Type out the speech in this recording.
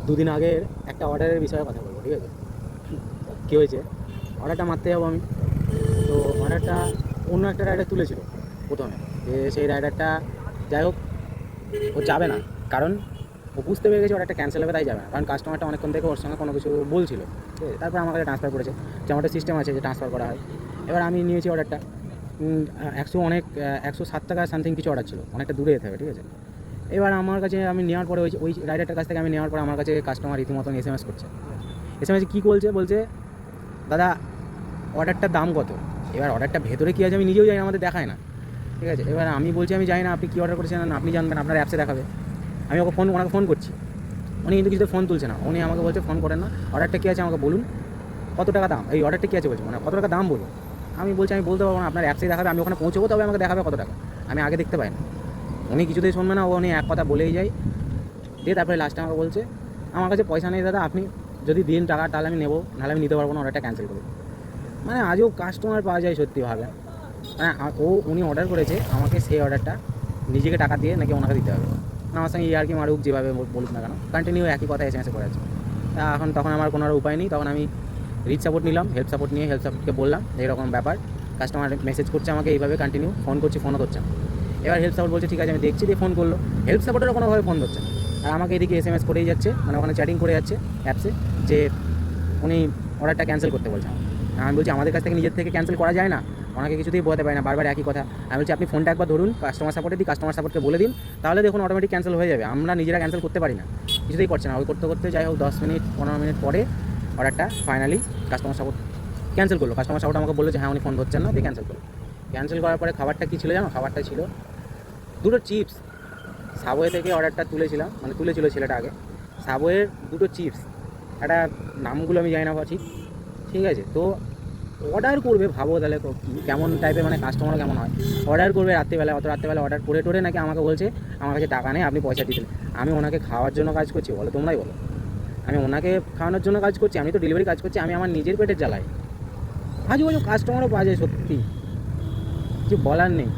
দুদিন আগের একটা অর্ডারের বিষয়ে কথা বলবো, ঠিক আছে? কী হয়েছে, অর্ডারটা মারতে যাবো আমি, তো অর্ডারটা অন্য একটা রাইডার তুলেছিল প্রথমে। সেই রাইডারটা যাই হোক ও যাবে না, কারণ ও বুঝতে পেরে গেছে অর্ডারটা ক্যান্সেল হবে, তাই যাবে না। কারণ কাস্টমারটা অনেকক্ষণ থেকে ওর সঙ্গে কোনো কিছু বলছিল, ঠিক আছে? তারপর আমার কাছে ট্রান্সফার করেছে, যে আমাদের সিস্টেম আছে যে ট্রান্সফার করা হয়। এবার আমি নিয়েছি অর্ডারটা, 107 টাকা সামথিং কিছু অর্ডার ছিল, অনেকটা দূরে যেতে হবে, ঠিক আছে? এবার আমার কাছে আমি নেওয়ার পরে ওই রাইডারটার কাছ থেকে আমি নেওয়ার পরে আমার কাছে কাস্টমার রীতিমতন এসএমএস করছে। এসএমএস কী বলছে দাদা অর্ডারটার দাম কত? এবার অর্ডারটা ভেতরে কী আছে আমি নিজেও জানি না, আমাদের দেখায় না, ঠিক আছে? এবার আমি বলছি আমি জানি না, আপনি কী অর্ডার করেছেন আপনি জানবেন, আপনার অ্যাপসে দেখাবে। আমি ওনাকে ফোন করছি, উনি কিন্তু কিছুতে ফোন তুলছে না। উনি আমাকে বলছে ফোন করেন না, অর্ডারটা কী আছে আমাকে বলুন, কত টাকা দাম, এই অর্ডারটা কী আছে বলছে, মানে কত টাকা দাম বলুন। আমি বলছি আমি বলতে পারবো না, আপনার অ্যাপসে দেখাবে, আমি ওখানে পৌঁছবো তবে আমাকে দেখাবে কত টাকা, আমি আগে দেখতে পাই না। উনি কিছুতেই শুনবে না, উনি এক কথা বলেই যায়। দিয়ে তারপরে লাস্টে আমাকে বলছে আমার কাছে পয়সা নেই দাদা, আপনি যদি দিন টাকা তাহলে আমি নেবো, নাহলে আমি নিতে পারবো না, অর্ডারটা ক্যান্সেল করবো। মানে আজও কাস্টমার পাওয়া যায় সত্যি ভাবে। মানে উনি অর্ডার করেছে, আমাকে সেই অর্ডারটা নিজেকে টাকা দিয়ে নাকি ওনাকে দিতে হবে। আমার সঙ্গে ইয়ার্কি মারুক যেভাবে বলুক না কেন, কন্টিনিউ একই কথা এসএমএসে করে আছে। তখন আমার কোনো আর উপায় নেই, তখন আমি রিচ সাপোর্ট নিলাম, হেল্প সাপোর্ট নিয়ে হেল্প সাপোর্টকে বললাম এরকম ব্যাপার, কাস্টমার মেসেজ করছে আমাকে এইভাবে কন্টিনিউ, ফোন করছি ফোনও ধরছে না। এবার হেল্প সাপোর্ট বলছে ঠিক আছে আমি দেখছি, দিয়ে ফোন করলো। হেল্প সাপোর্টেরও কোনোভাবে ফোন ধরছে না, আর আমাকে এদিকে এসএমএস করেই যাচ্ছে, মানে ওখানে চ্যাটিং করে যাচ্ছে অ্যাপসে, যে উনি অর্ডারটা ক্যান্সেল করতে বলছেন। আমি বলছি আমাদের কাছ থেকে নিজের থেকে ক্যান্সেল করা যায় না, ওনাকে কিছুতেই বোঝাতে পারি না, বারবার একই কথা। আমি বলছি আপনি ফোনটা একবার ধরুন, কাস্টমার সাপোর্টে দিই, কাস্টমার সাপোর্টকে বলে দিন, তাহলে দেখুন অটোমেটিক ক্যান্সেল হয়ে যাবে, আমরা নিজেরা ক্যান্সেল করতে পারি না। কিছুতেই করছে না, ওই করতে করতে যাই হোক 10 মিনিট 15 মিনিট পরে অর্ডারটা ফাইনালি কাস্টমার সাপোর্ট ক্যান্সেল করলো। কাস্টমার সাপোর্ট আমাকে বললো যে হ্যাঁ উনি ফোন ধরছেন না, দিয়ে ক্যান্সেল করলো। ক্যান্সেল করার পরে খাবারটা কী ছিল জানো? খাবারটা ছিল দুটো চিপস। সাবওয়ে থেকে অর্ডারটা তুলেছিলাম, মানে তুলেছিল ছেলেটা আগে, সাবওয়ের দুটো চিপস, একটা নামগুলো আমি জানি না ঠিক, ঠিক আছে? তো অর্ডার করবে, ভাবো তাহলে কেমন টাইপের, মানে কাস্টমার কেমন হয়, অর্ডার করবে রাত্রিবেলা, অত রাত্রিবেলা অর্ডার করে টোরে নাকি আমাকে বলছে আমার কাছে টাকা নেই, আপনি পয়সা দিতেন। আমি ওনাকে খাওয়ার জন্য কাজ করছি, বলো তোমরাই বলো, আমি ওনাকে খাওয়ানোর জন্য কাজ করছি, আমি তো ডেলিভারি কাজ করছি, আমি আমার নিজের পেটের জ্বালাই। আজও কাস্টমারও পাওয়া যায় সত্যি, কিছু বলার নেই।